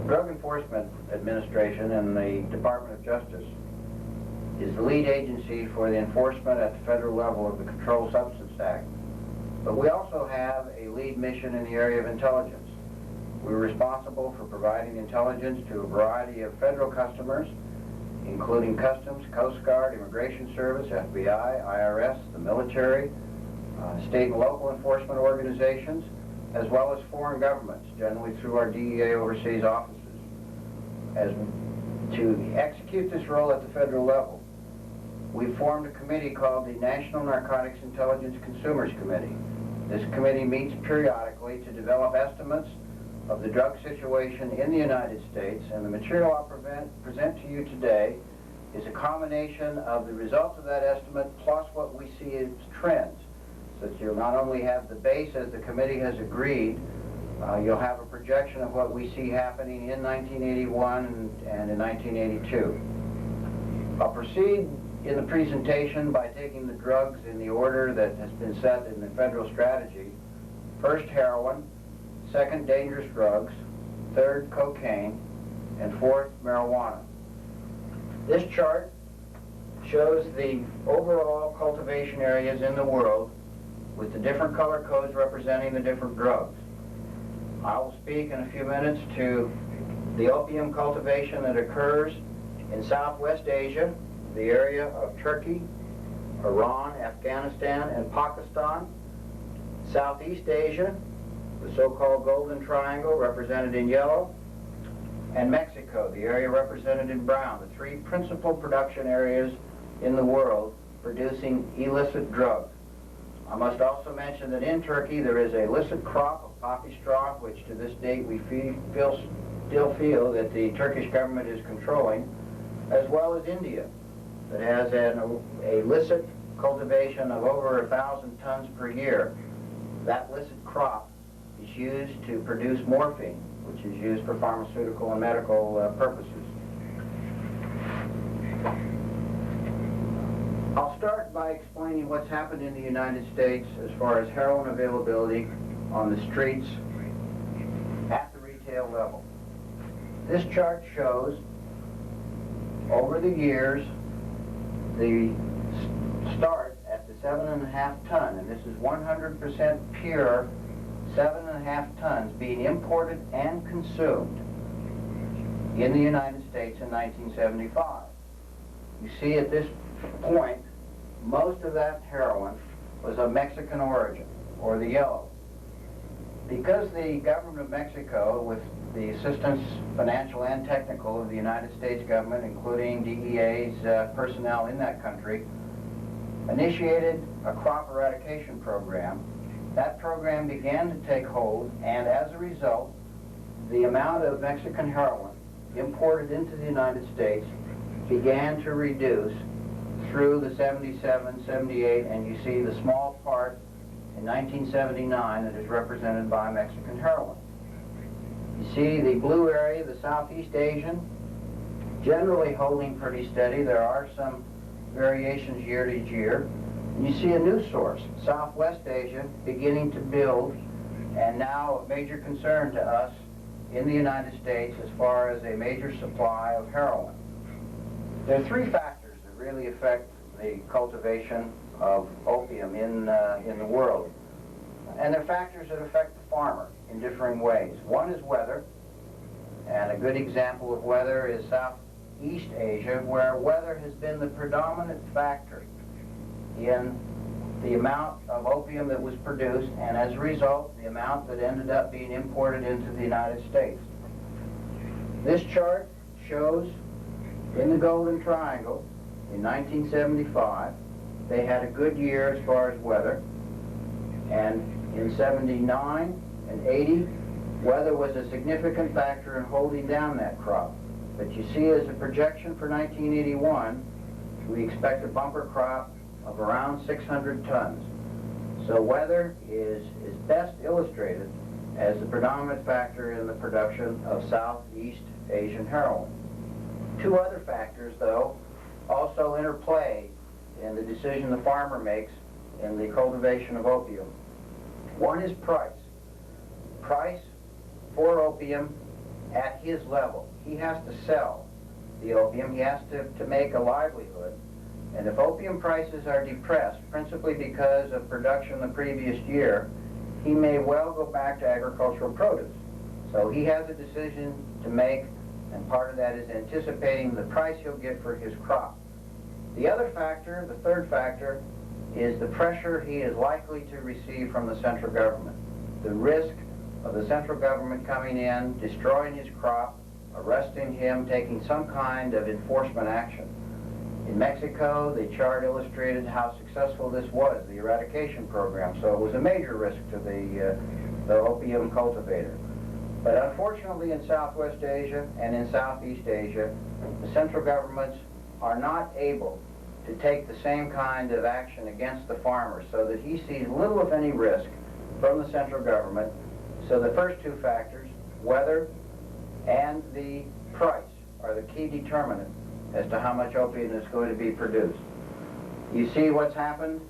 Drug Enforcement Administration and the Department of Justice is the lead agency for the enforcement at the federal level of the Controlled Substance Act. But we also have a lead mission in the area of intelligence. We're responsible for providing intelligence to a variety of federal customers, including Customs, Coast Guard, Immigration Service, FBI, IRS, the military, state and local enforcement organizations, as well as foreign governments, generally through our DEA overseas offices. To execute this role at the federal level, we formed a committee called the National Narcotics Intelligence Consumers Committee. This committee meets periodically to develop estimates of the drug situation in the United States, and the material I'll present to you today is a combination of the results of that estimate plus what we see as trends, so that you'll not only have the base as the committee has agreed, you'll have a projection of what we see happening in 1981 and in 1982. I'll proceed in the presentation by taking the drugs in the order that has been set in the federal strategy. First, heroin. Second, dangerous drugs. Third, cocaine. And fourth, marijuana. This chart shows the overall cultivation areas in the world with the different color codes representing the different drugs. I will speak in a few minutes to the opium cultivation that occurs in Southwest Asia, the area of Turkey, Iran, Afghanistan, and Pakistan. Southeast Asia, the so-called Golden Triangle represented in yellow, and Mexico, the area represented in brown, the three principal production areas in the world producing illicit drugs. I must also mention that in Turkey there is a illicit crop of poppy straw, which to this date we still feel that the Turkish government is controlling, as well as India, that has an illicit cultivation of over 1,000 tons per year. That illicit crop is used to produce morphine, which is used for pharmaceutical and medical purposes. I'll start by explaining what's happened in the United States as far as heroin availability on the streets at the retail level. This chart shows over the years the start at the 7.5 ton, and this is 100% pure 7.5 tons being imported and consumed in the United States in 1975. You see at this point, most of that heroin was of Mexican origin, or the yellow. Because the government of Mexico, with the assistance, financial and technical, of the United States government, including DEA's personnel in that country, initiated a crop eradication program. That program began to take hold, and as a result, the amount of Mexican heroin imported into the United States began to reduce through the 77, 78, and you see the small part in 1979 that is represented by Mexican heroin. You see the blue area, the Southeast Asian, generally holding pretty steady. There are some variations year to year. And you see a new source, Southwest Asia, beginning to build, and now a major concern to us in the United States as far as a major supply of heroin. There are three factors that really affect the cultivation of opium in the world. And they're factors that affect the farmer in differing ways. One is weather, and a good example of weather is Southeast Asia, where weather has been the predominant factor in the amount of opium that was produced, and as a result, the amount that ended up being imported into the United States. This chart shows in the Golden Triangle in 1975, they had a good year as far as weather, and in 79 and 80, weather was a significant factor in holding down that crop. But you see, as a projection for 1981, we expect a bumper crop of around 600 tons. So weather is best illustrated as the predominant factor in the production of Southeast Asian heroin. Two other factors, though, also interplay in the decision the farmer makes in the cultivation of opium. One is price. Price for opium at his level. He has to sell the opium. He has to make a livelihood. And if opium prices are depressed, principally because of production the previous year, he may well go back to agricultural produce. So he has a decision to make, and part of that is anticipating the price he'll get for his crop. The other factor, the third factor, is the pressure he is likely to receive from the central government. The risk of the central government coming in, destroying his crop, arresting him, taking some kind of enforcement action. In Mexico, the chart illustrated how successful this was, the eradication program, so it was a major risk to the opium cultivator. But unfortunately in Southwest Asia and in Southeast Asia, the central governments are not able to take the same kind of action against the farmers, so that he sees little if any risk from the central government. So the first two factors, weather and the price, are the key determinant as to how much opium is going to be produced. You see what's happened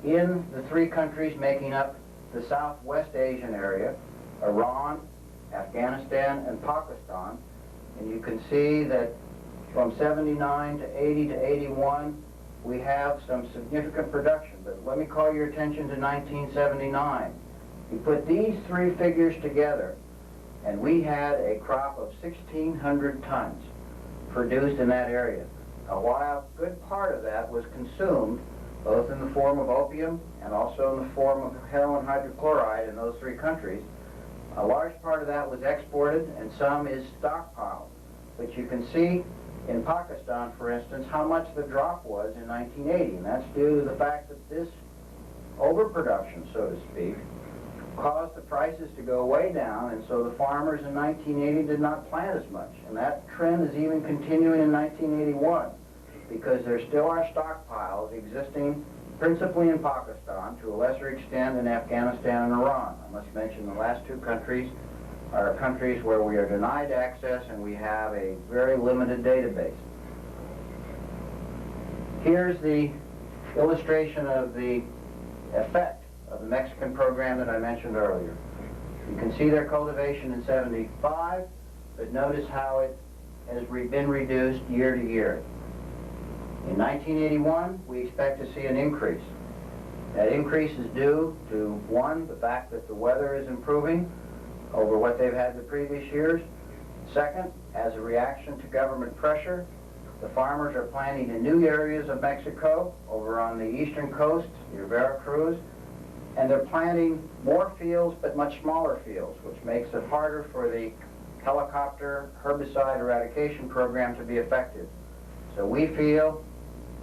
in the three countries making up the Southwest Asian area, Iran, Afghanistan, and Pakistan, and you can see that from 79 to 80 to 81, we have some significant production. But let me call your attention to 1979. You put these three figures together, and we had a crop of 1,600 tons produced in that area. Now, while a good part of that was consumed, both in the form of opium and also in the form of heroin hydrochloride in those three countries, a large part of that was exported and some is stockpiled. But you can see in Pakistan, for instance, how much the drop was in 1980, and that's due to the fact that this overproduction, so to speak, caused the prices to go way down, and so the farmers in 1980 did not plant as much. And that trend is even continuing in 1981, because there still are stockpiles existing principally in Pakistan, to a lesser extent in Afghanistan and Iran. I must mention the last two countries are countries where we are denied access and we have a very limited database. Here's the illustration of the effect of the Mexican program that I mentioned earlier. You can see their cultivation in 75, but notice how it has been reduced year to year. In 1981, we expect to see an increase. That increase is due to, one, the fact that the weather is improving over what they've had the previous years. Second, as a reaction to government pressure, the farmers are planting in new areas of Mexico, over on the eastern coast, near Veracruz, and they're planting more fields but much smaller fields, which makes it harder for the helicopter herbicide eradication program to be effective. So we feel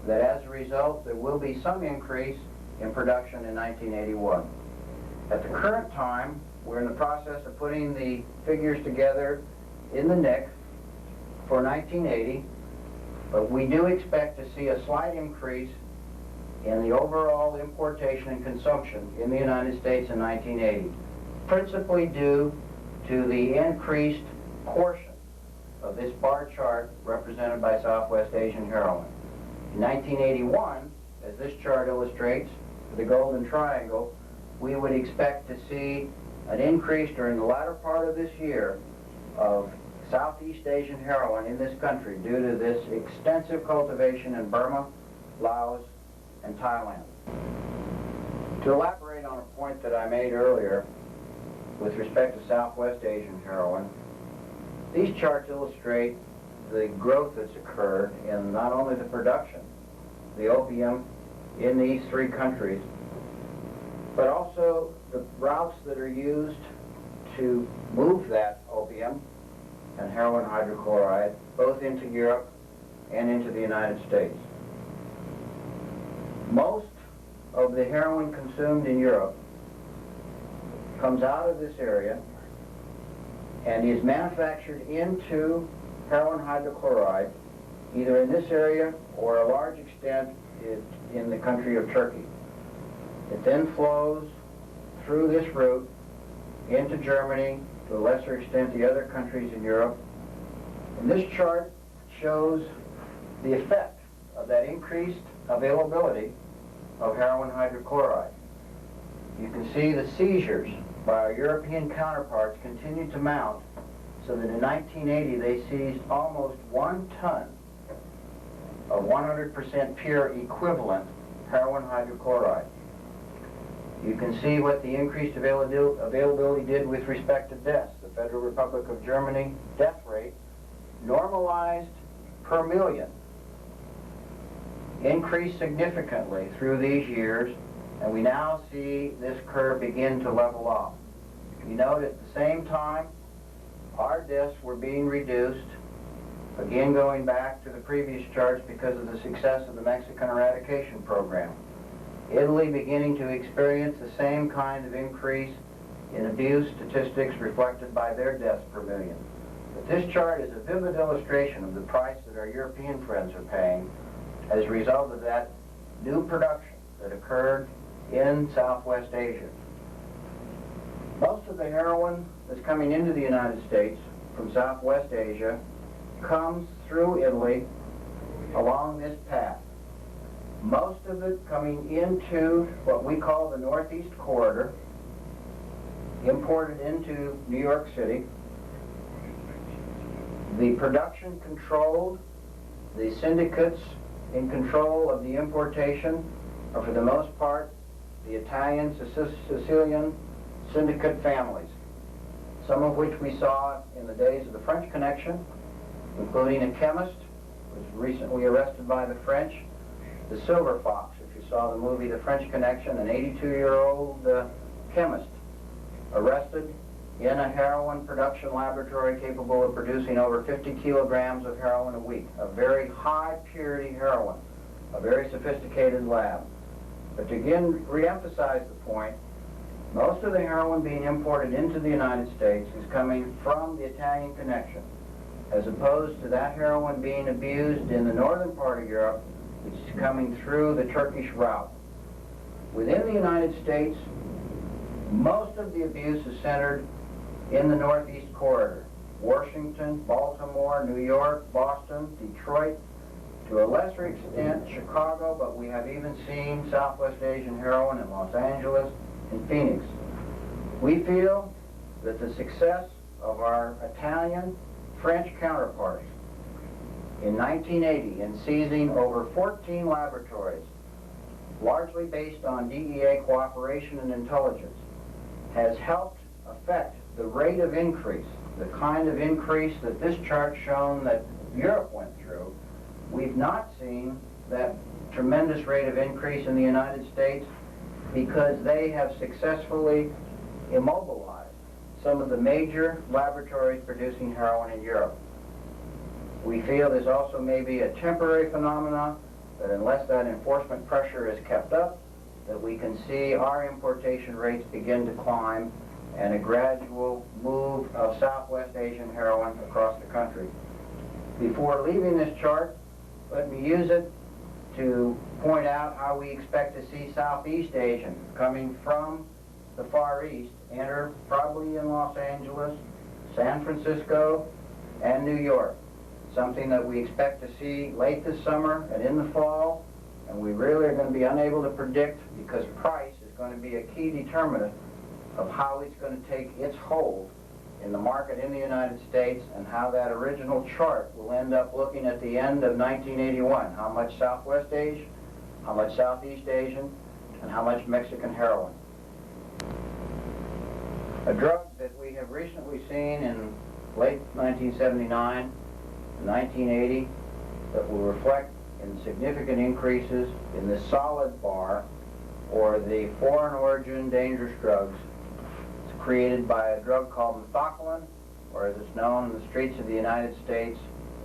that as a result there will be some increase in production in 1981. At the current time, we're in the process of putting the figures together in the NIC for 1980, but we do expect to see a slight increase in the overall importation and consumption in the United States in 1980, principally due to the increased portion of this bar chart represented by Southwest Asian heroin. In 1981, as this chart illustrates, the golden triangle, we would expect to see an increase during the latter part of this year of Southeast Asian heroin in this country due to this extensive cultivation in Burma, Laos, and Thailand. To elaborate on a point that I made earlier with respect to Southwest Asian heroin, these charts illustrate the growth that's occurred in not only the production, the opium in these three countries, but also the routes that are used to move that opium and heroin hydrochloride both into Europe and into the United States. Most of the heroin consumed in Europe comes out of this area and is manufactured into heroin hydrochloride, either in this area or a large extent in the country of Turkey. It then flows through this route into Germany, to a lesser extent the other countries in Europe. And this chart shows the effect of that increased availability of heroin hydrochloride. You can see the seizures by our European counterparts continue to mount so that in 1980 they seized almost 1 ton of 100% pure equivalent heroin hydrochloride. You can see what the increased availability did with respect to deaths. The Federal Republic of Germany death rate, normalized per million, increased significantly through these years, and we now see this curve begin to level off. You note at the same time, our deaths were being reduced, again going back to the previous charts because of the success of the Mexican eradication program. Italy beginning to experience the same kind of increase in abuse statistics reflected by their deaths per million. But this chart is a vivid illustration of the price that our European friends are paying as a result of that new production that occurred in Southwest Asia. Most of the heroin that's coming into the United States from Southwest Asia comes through Italy along this path. Most of it coming into what we call the Northeast Corridor, imported into New York City. The production controlled, the syndicates in control of the importation are for the most part the Italian, Sicilian syndicate families, some of which we saw in the days of the French Connection, including a chemist who was recently arrested by the French, the Silver Fox, if you saw the movie The French Connection, an 82-year-old chemist arrested in a heroin production laboratory capable of producing over 50 kilograms of heroin a week, a very high purity heroin, a very sophisticated lab. But to again re-emphasize the point, most of the heroin being imported into the United States is coming from the Italian Connection, as opposed to that heroin being abused in the northern part of Europe, which is coming through the Turkish route. Within the United States, most of the abuse is centered in the Northeast Corridor. Washington, Baltimore, New York, Boston, Detroit, to a lesser extent Chicago, but we have even seen Southwest Asian heroin in Los Angeles and Phoenix. We feel that the success of our Italian, French counterparts in 1980 in seizing over 14 laboratories, largely based on DEA cooperation and intelligence, has helped affect the rate of increase, the kind of increase that this chart shown that Europe went through. We've not seen that tremendous rate of increase in the United States because they have successfully immobilized some of the major laboratories producing heroin in Europe. We feel this also may be a temporary phenomenon, that unless that enforcement pressure is kept up, that we can see our importation rates begin to climb and a gradual move of Southwest Asian heroin across the country. Before leaving this chart, let me use it to point out how we expect to see Southeast Asian coming from the Far East enter probably in Los Angeles, San Francisco, and New York. Something that we expect to see late this summer and in the fall, and we really are going to be unable to predict because price is going to be a key determinant of how it's going to take its hold in the market in the United States and how that original chart will end up looking at the end of 1981. How much Southwest Asian, how much Southeast Asian, and how much Mexican heroin. A drug that we have recently seen in late 1979 and 1980 that will reflect in significant increases in the solid bar, or the foreign origin dangerous drugs. It's created by a drug called methocillin, or as it's known in the streets of the United States,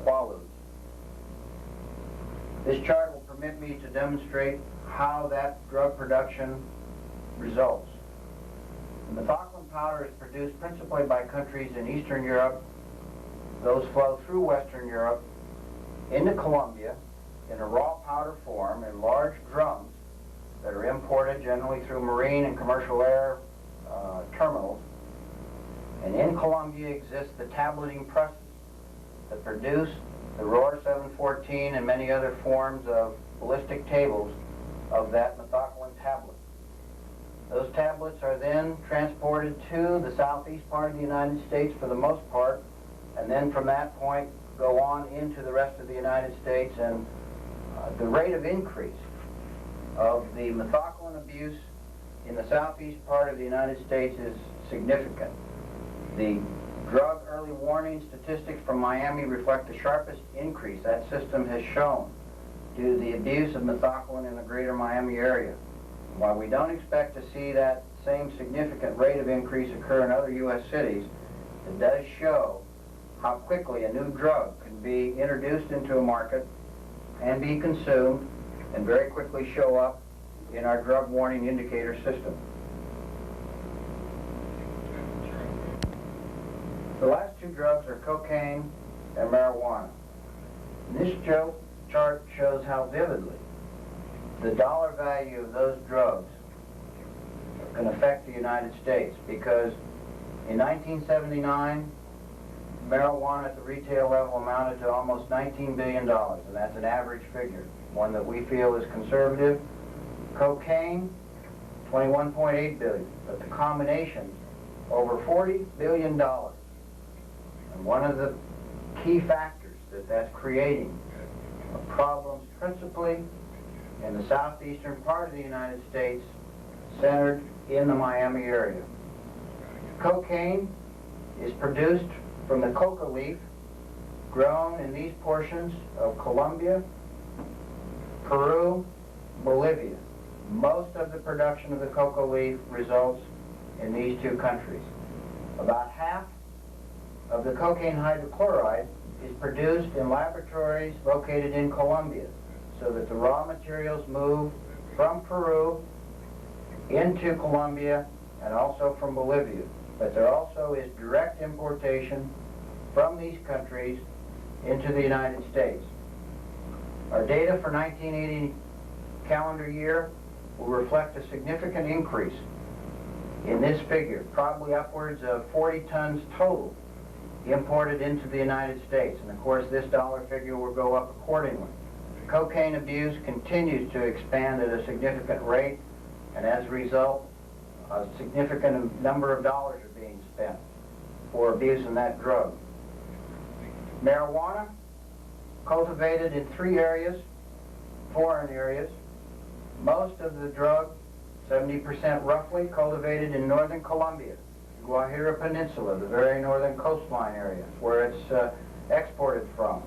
Quaaludes. This chart will permit me to demonstrate how that drug production results. The methocillin powder is produced principally by countries in Eastern Europe. Those flow through Western Europe into Colombia in a raw powder form in large drums that are imported generally through marine and commercial air terminals. And in Colombia exist the tableting presses that produce the Rohr 714 and many other forms of ballistic tables of that methocillin tablet. Those tablets are then transported to the southeast part of the United States for the most part and then from that point go on into the rest of the United States, and the rate of increase of the methaqualone abuse in the southeast part of the United States is significant. The drug early warning statistics from Miami reflect the sharpest increase that system has shown due to the abuse of methaqualone in the greater Miami area. While we don't expect to see that same significant rate of increase occur in other U.S. cities, it does show how quickly a new drug can be introduced into a market and be consumed and very quickly show up in our drug warning indicator system. The last two drugs are cocaine and marijuana. This chart shows how vividly the dollar value of those drugs can affect the United States, because in 1979, marijuana at the retail level amounted to almost $19 billion, and that's an average figure, one that we feel is conservative. Cocaine, $21.8 billion, but the combination, over $40 billion. And one of the key factors that's creating problems principally in the southeastern part of the United States, centered in the Miami area. Cocaine is produced from the coca leaf grown in these portions of Colombia, Peru, Bolivia. Most of the production of the coca leaf results in these two countries. About half of the cocaine hydrochloride is produced in laboratories located in Colombia, so that the raw materials move from Peru into Colombia and also from Bolivia. But there also is direct importation from these countries into the United States. Our data for 1980 calendar year will reflect a significant increase in this figure, probably upwards of 40 tons total imported into the United States. And of course, this dollar figure will go up accordingly. Cocaine abuse continues to expand at a significant rate, and as a result, a significant number of dollars are being spent for abusing that drug. Marijuana, cultivated in 3 areas, foreign areas. Most of the drug, 70% roughly, cultivated in northern Colombia, Guajira Peninsula, the very northern coastline area, where it's exported from.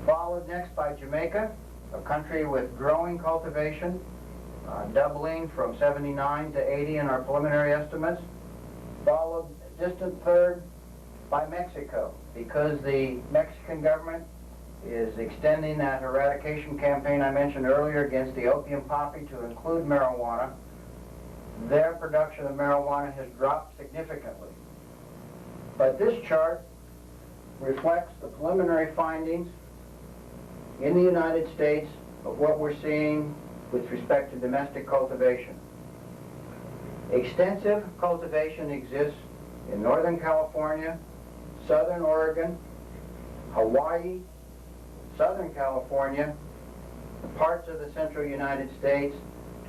Followed next by Jamaica, a country with growing cultivation, doubling from 79 to 80 in our preliminary estimates. Followed distant third by Mexico, because the Mexican government is extending that eradication campaign I mentioned earlier against the opium poppy to include marijuana. Their production of marijuana has dropped significantly. But this chart reflects the preliminary findings in the United States of what we're seeing with respect to domestic cultivation. Extensive cultivation exists in Northern California, Southern Oregon, Hawaii, Southern California, parts of the central United States,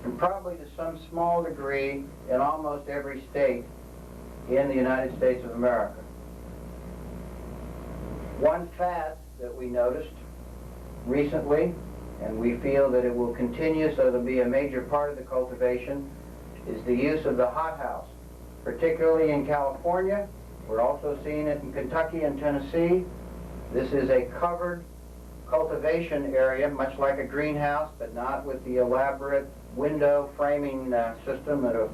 and probably to some small degree in almost every state in the United States of America. One fad that we noticed recently, and we feel that it will continue, so it'll be a major part of the cultivation, is the use of the hothouse, particularly in California. We're also seeing it in Kentucky and Tennessee. This is a covered cultivation area, much like a greenhouse, but not with the elaborate window framing system that a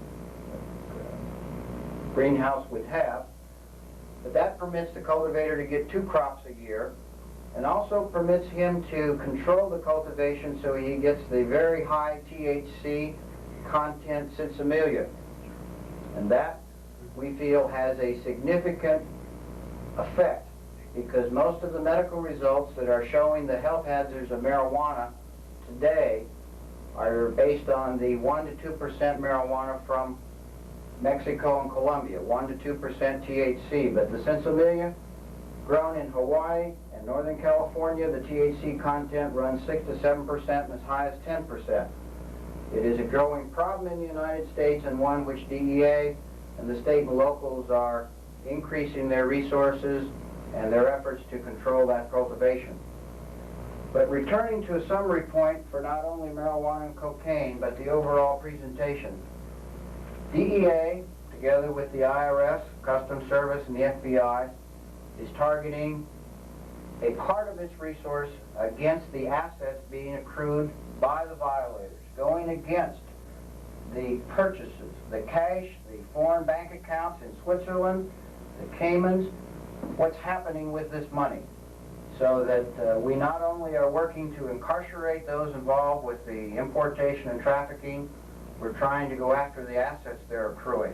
greenhouse would have. But that permits the cultivator to get 2 crops a year, and also permits him to control the cultivation so he gets the very high THC content sinsemilla. And that, we feel, has a significant effect, because most of the medical results that are showing the health hazards of marijuana today are based on the 1 to 2% marijuana from Mexico and Colombia, 1 to 2% THC. But the sinsemilla grown in Hawaii and Northern California, the THC content runs 6 to 7% and as high as 10%. It is a growing problem in the United States, and one which DEA and the state and locals are increasing their resources and their efforts to control that cultivation. But returning to a summary point for not only marijuana and cocaine, but the overall presentation, DEA, together with the IRS, Customs Service, and the FBI, is targeting a part of its resource against the assets being accrued by the violators, going against the purchases, the cash, the foreign bank accounts in Switzerland, the Caymans, what's happening with this money, so that we not only are working to incarcerate those involved with the importation and trafficking, we're trying to go after the assets they're accruing.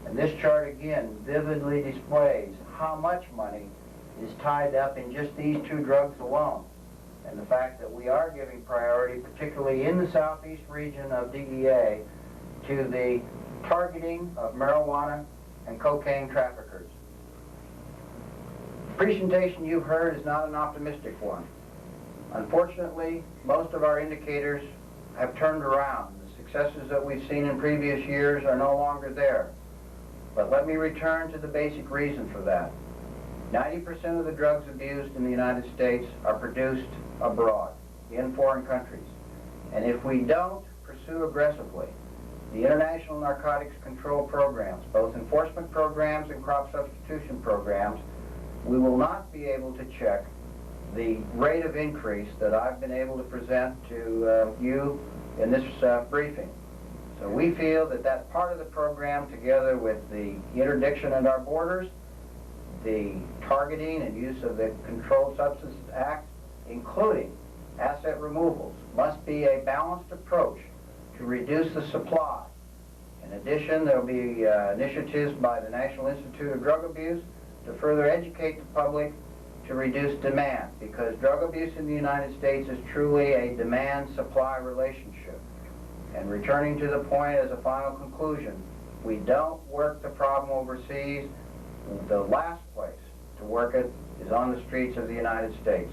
And this chart again vividly displays how much money is tied up in just these two drugs alone. And the fact that we are giving priority, particularly in the southeast region of DEA, to the targeting of marijuana and cocaine traffickers. The presentation you've heard is not an optimistic one. Unfortunately, most of our indicators have turned around. The successes that we've seen in previous years are no longer there. But let me return to the basic reason for that. 90% of the drugs abused in the United States are produced abroad, in foreign countries. And if we don't pursue aggressively the international narcotics control programs, both enforcement programs and crop substitution programs, we will not be able to check the rate of increase that I've been able to present to you in this briefing. So we feel that that part of the program, together with the interdiction at our borders, the targeting and use of the Controlled Substances Act, including asset removals, must be a balanced approach to reduce the supply. In addition, there will be initiatives by the National Institute of Drug Abuse to further educate the public to reduce demand, because drug abuse in the United States is truly a demand-supply relationship. And returning to the point as a final conclusion, we don't work the problem overseas. The last place to work it is on the streets of the United States.